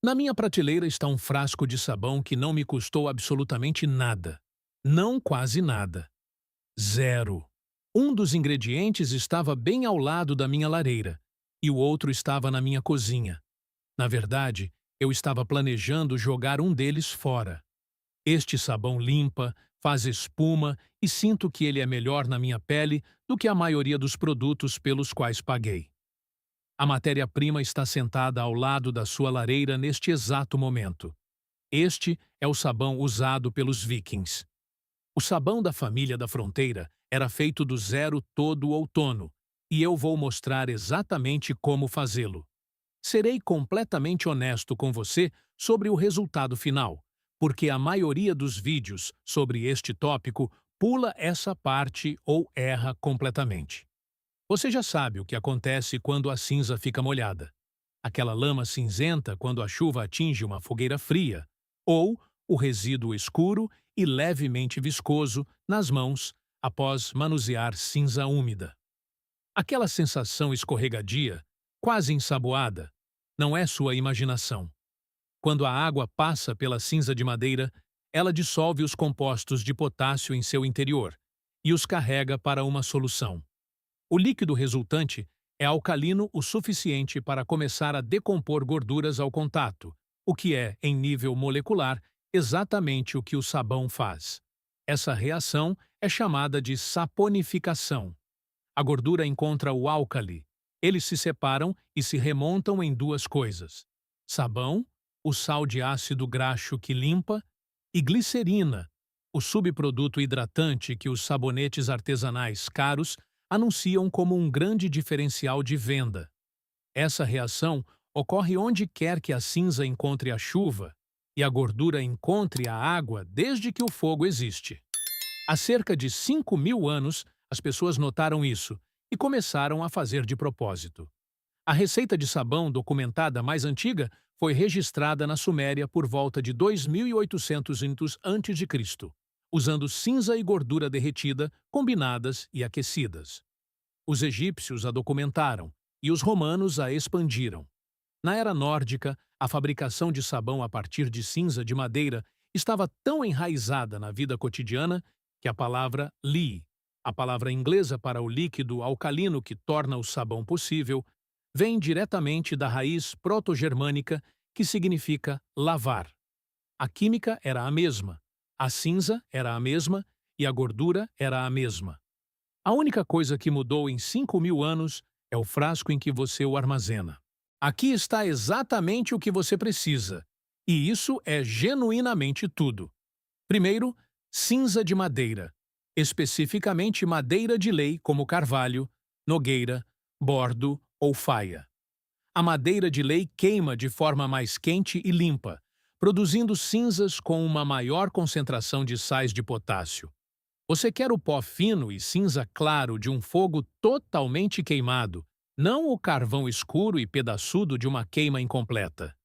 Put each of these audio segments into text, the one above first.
Na minha prateleira está um frasco de sabão que não me custou absolutamente nada. Não quase nada. Zero. Um dos ingredientes estava bem ao lado da minha lareira e o outro estava na minha cozinha. Na verdade, eu estava planejando jogar um deles fora. Este sabão limpa, faz espuma e sinto que ele é melhor na minha pele do que a maioria dos produtos pelos quais paguei. A matéria-prima está sentada ao lado da sua lareira neste exato momento. Este é o sabão usado pelos vikings. O sabão da família da fronteira era feito do zero todo o outono, e eu vou mostrar exatamente como fazê-lo. Serei completamente honesto com você sobre o resultado final, porque a maioria dos vídeos sobre este tópico pula essa parte ou erra completamente. Você já sabe o que acontece quando a cinza fica molhada. Aquela lama cinzenta quando a chuva atinge uma fogueira fria, ou o resíduo escuro e levemente viscoso nas mãos após manusear cinza úmida. Aquela sensação escorregadia, quase ensaboada, não é sua imaginação. Quando a água passa pela cinza de madeira, ela dissolve os compostos de potássio em seu interior e os carrega para uma solução. O líquido resultante é alcalino o suficiente para começar a decompor gorduras ao contato, o que é, em nível molecular, exatamente o que o sabão faz. Essa reação é chamada de saponificação. A gordura encontra o álcali. Eles se separam e se remontam em duas coisas: sabão, o sal de ácido graxo que limpa, e glicerina, o subproduto hidratante que os sabonetes artesanais caros anunciam como um grande diferencial de venda. Essa reação ocorre onde quer que a cinza encontre a chuva e a gordura encontre a água desde que o fogo existe. Há cerca de 5.000 anos, as pessoas notaram isso e começaram a fazer de propósito. A receita de sabão documentada mais antiga foi registrada na Suméria por volta de 2.800 a.C., usando cinza e gordura derretida combinadas e aquecidas. Os egípcios a documentaram e os romanos a expandiram. Na era nórdica, a fabricação de sabão a partir de cinza de madeira estava tão enraizada na vida cotidiana que a palavra lye, a palavra inglesa para o líquido alcalino que torna o sabão possível, vem diretamente da raiz proto-germânica que significa lavar. A química era a mesma, a cinza era a mesma e a gordura era a mesma. A única coisa que mudou em 5.000 anos é o frasco em que você o armazena. Aqui está exatamente o que você precisa, e isso é genuinamente tudo. Primeiro, cinza de madeira, especificamente madeira de lei como carvalho, nogueira, bordo ou faia. A madeira de lei queima de forma mais quente e limpa, produzindo cinzas com uma maior concentração de sais de potássio. Você quer o pó fino e cinza claro de um fogo totalmente queimado, não o carvão escuro e pedaçudo de uma queima incompleta.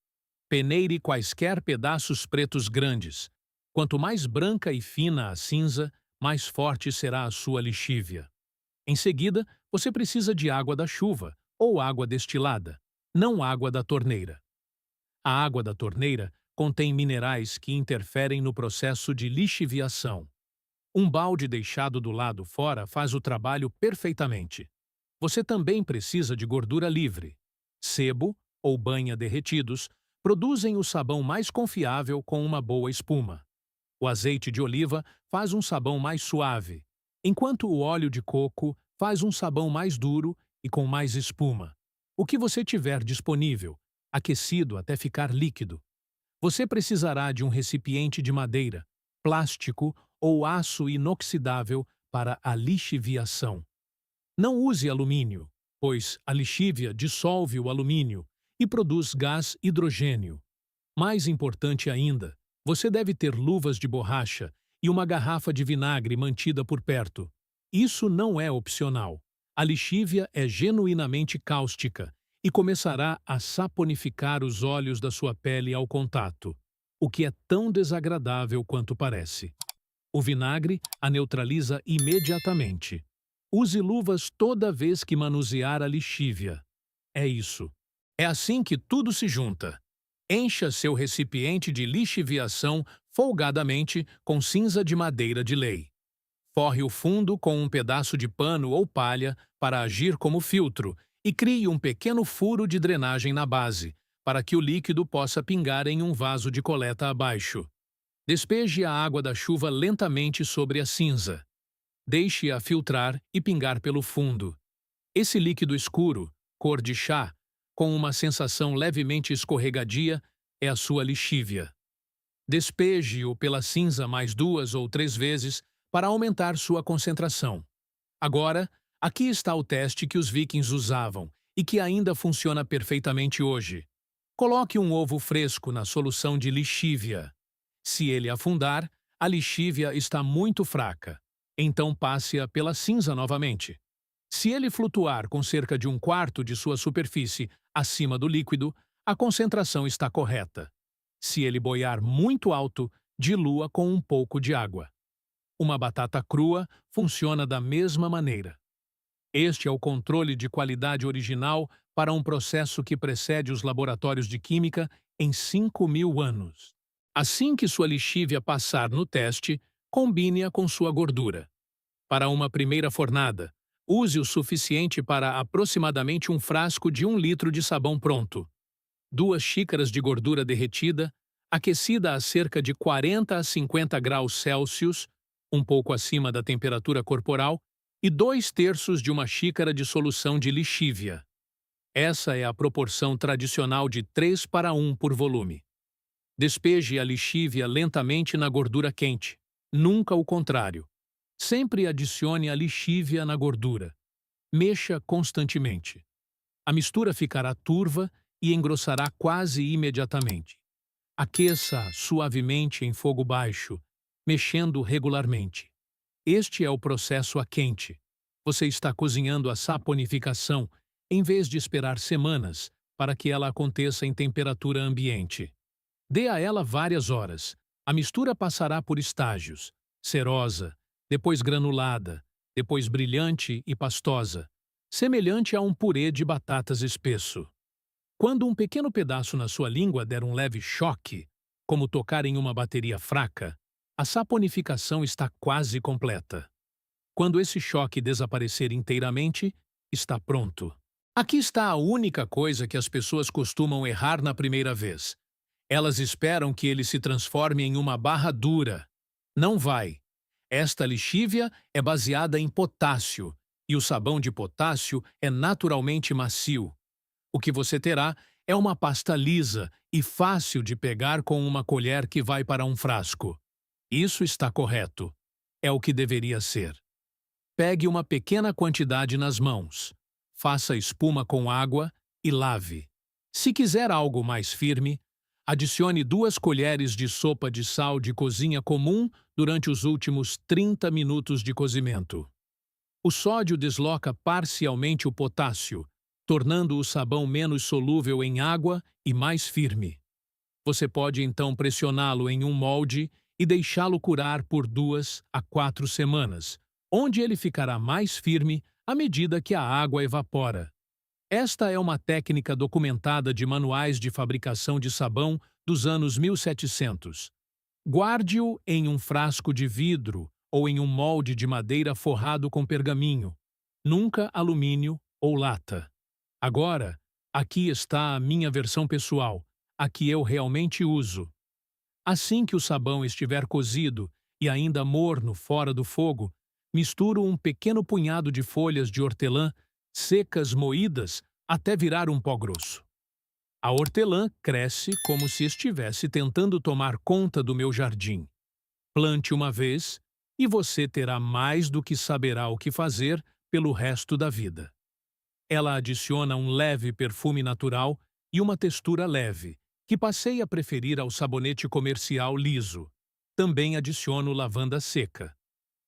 Peneire quaisquer pedaços pretos grandes. Quanto mais branca e fina a cinza, mais forte será a sua lixívia. Em seguida, você precisa de água da chuva, ou água destilada, não água da torneira. A água da torneira contém minerais que interferem no processo de lixiviação. Um balde deixado do lado fora faz o trabalho perfeitamente. Você também precisa de gordura livre. Sebo ou banha derretidos produzem o sabão mais confiável com uma boa espuma. O azeite de oliva faz um sabão mais suave, enquanto o óleo de coco faz um sabão mais duro e com mais espuma. O que você tiver disponível, aquecido até ficar líquido. Você precisará de um recipiente de madeira, plástico ou aço inoxidável para a lixiviação. Não use alumínio, pois a lixívia dissolve o alumínio e produz gás hidrogênio. Mais importante ainda, você deve ter luvas de borracha e uma garrafa de vinagre mantida por perto. Isso não é opcional. A lixívia é genuinamente cáustica e começará a saponificar os olhos da sua pele ao contato, o que é tão desagradável quanto parece. O vinagre a neutraliza imediatamente. Use luvas toda vez que manusear a lixívia. É isso. É assim que tudo se junta. Encha seu recipiente de lixiviação folgadamente com cinza de madeira de lei. Forre o fundo com um pedaço de pano ou palha para agir como filtro e crie um pequeno furo de drenagem na base, para que o líquido possa pingar em um vaso de coleta abaixo. Despeje a água da chuva lentamente sobre a cinza. Deixe-a filtrar e pingar pelo fundo. Esse líquido escuro, cor de chá, com uma sensação levemente escorregadia, é a sua lixívia. Despeje-o pela cinza mais 2 ou 3 vezes para aumentar sua concentração. Agora, aqui está o teste que os vikings usavam e que ainda funciona perfeitamente hoje. Coloque um ovo fresco na solução de lixívia. Se ele afundar, a lixívia está muito fraca. Então passe-a pela cinza novamente. Se ele flutuar com cerca de 1/4 de sua superfície acima do líquido, a concentração está correta. Se ele boiar muito alto, dilua com um pouco de água. Uma batata crua funciona da mesma maneira. Este é o controle de qualidade original para um processo que precede os laboratórios de química em 5.000 anos. Assim que sua lixívia passar no teste, combine-a com sua gordura. Para uma primeira fornada, use o suficiente para aproximadamente um frasco de 1 litro de sabão pronto. 2 xícaras de gordura derretida, aquecida a cerca de 40 a 50 graus Celsius, um pouco acima da temperatura corporal, e 2/3 de uma xícara de solução de lixívia. Essa é a proporção tradicional de 3:1 por volume. Despeje a lixívia lentamente na gordura quente, nunca o contrário. Sempre adicione a lixívia na gordura. Mexa constantemente. A mistura ficará turva e engrossará quase imediatamente. Aqueça suavemente em fogo baixo, mexendo regularmente. Este é o processo a quente. Você está cozinhando a saponificação em vez de esperar semanas para que ela aconteça em temperatura ambiente. Dê a ela várias horas. A mistura passará por estágios: cerosa, depois granulada, depois brilhante e pastosa, semelhante a um purê de batatas espesso. Quando um pequeno pedaço na sua língua der um leve choque, como tocar em uma bateria fraca, a saponificação está quase completa. Quando esse choque desaparecer inteiramente, está pronto. Aqui está a única coisa que as pessoas costumam errar na primeira vez. Elas esperam que ele se transforme em uma barra dura. Não vai. Esta lixívia é baseada em potássio, e o sabão de potássio é naturalmente macio. O que você terá é uma pasta lisa e fácil de pegar com uma colher que vai para um frasco. Isso está correto. É o que deveria ser. Pegue uma pequena quantidade nas mãos. Faça espuma com água e lave. Se quiser algo mais firme, adicione 2 colheres de sopa de sal de cozinha comum durante os últimos 30 minutos de cozimento. O sódio desloca parcialmente o potássio, tornando o sabão menos solúvel em água e mais firme. Você pode então pressioná-lo em um molde e deixá-lo curar por 2 a 4 semanas, onde ele ficará mais firme à medida que a água evapora. Esta é uma técnica documentada de manuais de fabricação de sabão dos anos 1700. Guarde-o em um frasco de vidro ou em um molde de madeira forrado com pergaminho, nunca alumínio ou lata. Agora, aqui está a minha versão pessoal, a que eu realmente uso. Assim que o sabão estiver cozido e ainda morno fora do fogo, misturo um pequeno punhado de folhas de hortelã secas moídas até virar um pó grosso. A hortelã cresce como se estivesse tentando tomar conta do meu jardim. Plante uma vez e você terá mais do que saberá o que fazer pelo resto da vida. Ela adiciona um leve perfume natural e uma textura leve, que passei a preferir ao sabonete comercial liso. Também adiciono lavanda seca.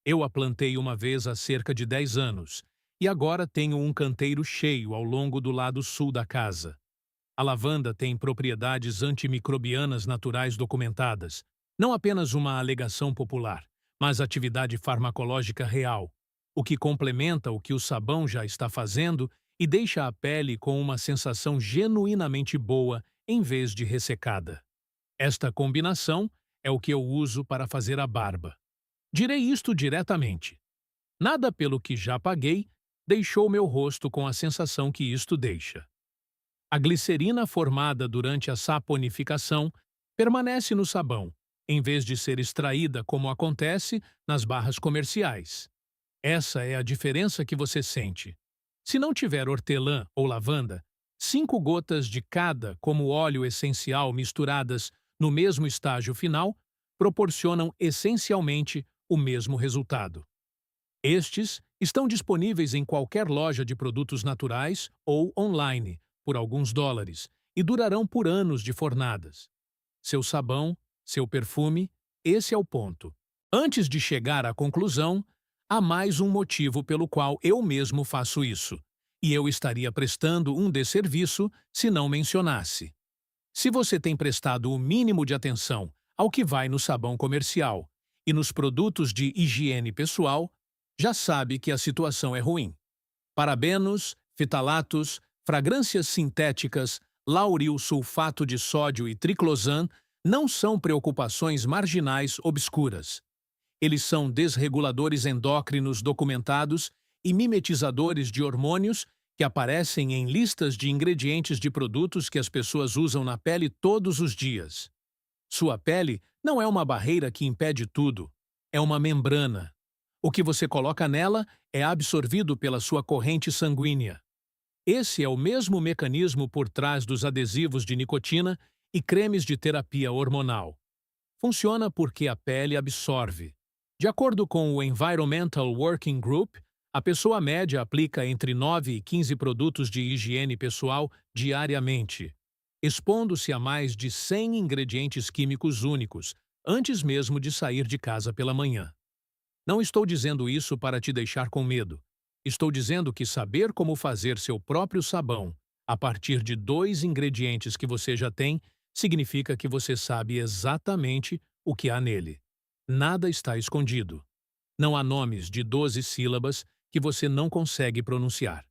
Eu a plantei uma vez há cerca de 10 anos, e agora tenho um canteiro cheio ao longo do lado sul da casa. A lavanda tem propriedades antimicrobianas naturais documentadas, não apenas uma alegação popular, mas atividade farmacológica real, o que complementa o que o sabão já está fazendo e deixa a pele com uma sensação genuinamente boa em vez de ressecada. Esta combinação é o que eu uso para fazer a barba. Direi isto diretamente. Nada pelo que já paguei deixou meu rosto com a sensação que isto deixa. A glicerina formada durante a saponificação permanece no sabão, em vez de ser extraída como acontece nas barras comerciais. Essa é a diferença que você sente. Se não tiver hortelã ou lavanda, 5 gotas de cada como óleo essencial misturadas no mesmo estágio final proporcionam essencialmente o mesmo resultado. Estes estão disponíveis em qualquer loja de produtos naturais ou online, por alguns dólares, e durarão por anos de fornadas. Seu sabão, seu perfume, esse é o ponto. Antes de chegar à conclusão, há mais um motivo pelo qual eu mesmo faço isso, e eu estaria prestando um desserviço se não mencionasse. Se você tem prestado o mínimo de atenção ao que vai no sabão comercial e nos produtos de higiene pessoal, já sabe que a situação é ruim. Parabenos, fitalatos, fragrâncias sintéticas, lauril sulfato de sódio e triclosan não são preocupações marginais obscuras. Eles são desreguladores endócrinos documentados e mimetizadores de hormônios que aparecem em listas de ingredientes de produtos que as pessoas usam na pele todos os dias. Sua pele não é uma barreira que impede tudo, é uma membrana. O que você coloca nela é absorvido pela sua corrente sanguínea. Esse é o mesmo mecanismo por trás dos adesivos de nicotina e cremes de terapia hormonal. Funciona porque a pele absorve. De acordo com o Environmental Working Group, a pessoa média aplica entre 9 e 15 produtos de higiene pessoal diariamente, expondo-se a mais de 100 ingredientes químicos únicos, antes mesmo de sair de casa pela manhã. Não estou dizendo isso para te deixar com medo. Estou dizendo que saber como fazer seu próprio sabão a partir de 2 ingredientes que você já tem significa que você sabe exatamente o que há nele. Nada está escondido. Não há nomes de 12 sílabas que você não consegue pronunciar.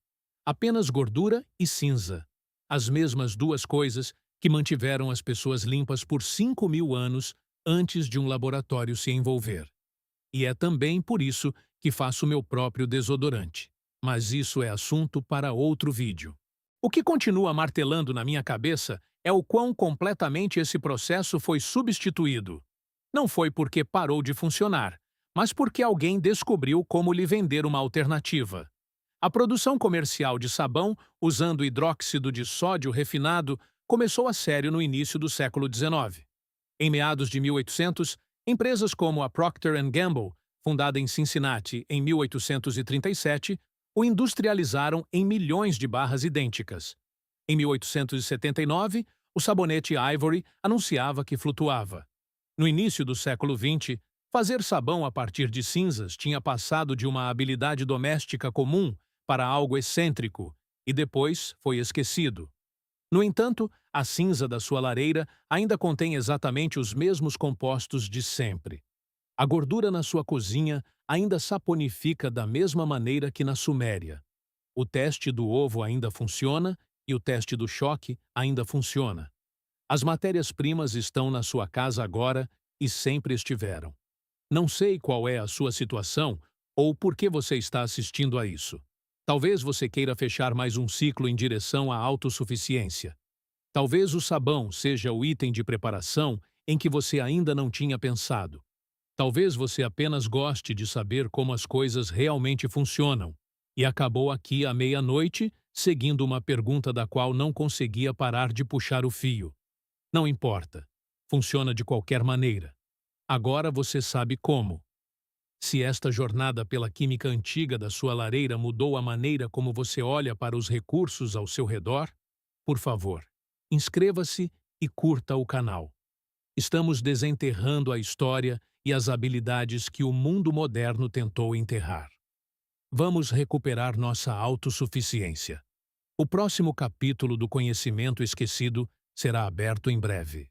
Apenas gordura e cinza. As mesmas 2 coisas que mantiveram as pessoas limpas por 5.000 anos antes de um laboratório se envolver. E é também por isso que faço meu próprio desodorante. Mas isso é assunto para outro vídeo. O que continua martelando na minha cabeça é o quão completamente esse processo foi substituído. Não foi porque parou de funcionar, mas porque alguém descobriu como lhe vender uma alternativa. A produção comercial de sabão usando hidróxido de sódio refinado começou a sério no início do século XIX. Em meados de 1800, empresas como a Procter & Gamble, fundada em Cincinnati em 1837, o industrializaram em milhões de barras idênticas. Em 1879, o sabonete Ivory anunciava que flutuava. No início do século XX, fazer sabão a partir de cinzas tinha passado de uma habilidade doméstica comum para algo excêntrico e depois foi esquecido. No entanto, a cinza da sua lareira ainda contém exatamente os mesmos compostos de sempre. A gordura na sua cozinha ainda saponifica da mesma maneira que na Suméria. O teste do ovo ainda funciona e o teste do choque ainda funciona. As matérias-primas estão na sua casa agora e sempre estiveram. Não sei qual é a sua situação ou por que você está assistindo a isso. Talvez você queira fechar mais um ciclo em direção à autossuficiência. Talvez o sabão seja o item de preparação em que você ainda não tinha pensado. Talvez você apenas goste de saber como as coisas realmente funcionam e acabou aqui à meia-noite seguindo uma pergunta da qual não conseguia parar de puxar o fio. Não importa. Funciona de qualquer maneira. Agora você sabe como. Se esta jornada pela química antiga da sua lareira mudou a maneira como você olha para os recursos ao seu redor, por favor, inscreva-se e curta o canal. Estamos desenterrando a história e as habilidades que o mundo moderno tentou enterrar. Vamos recuperar nossa autossuficiência. O próximo capítulo do Conhecimento Esquecido será aberto em breve.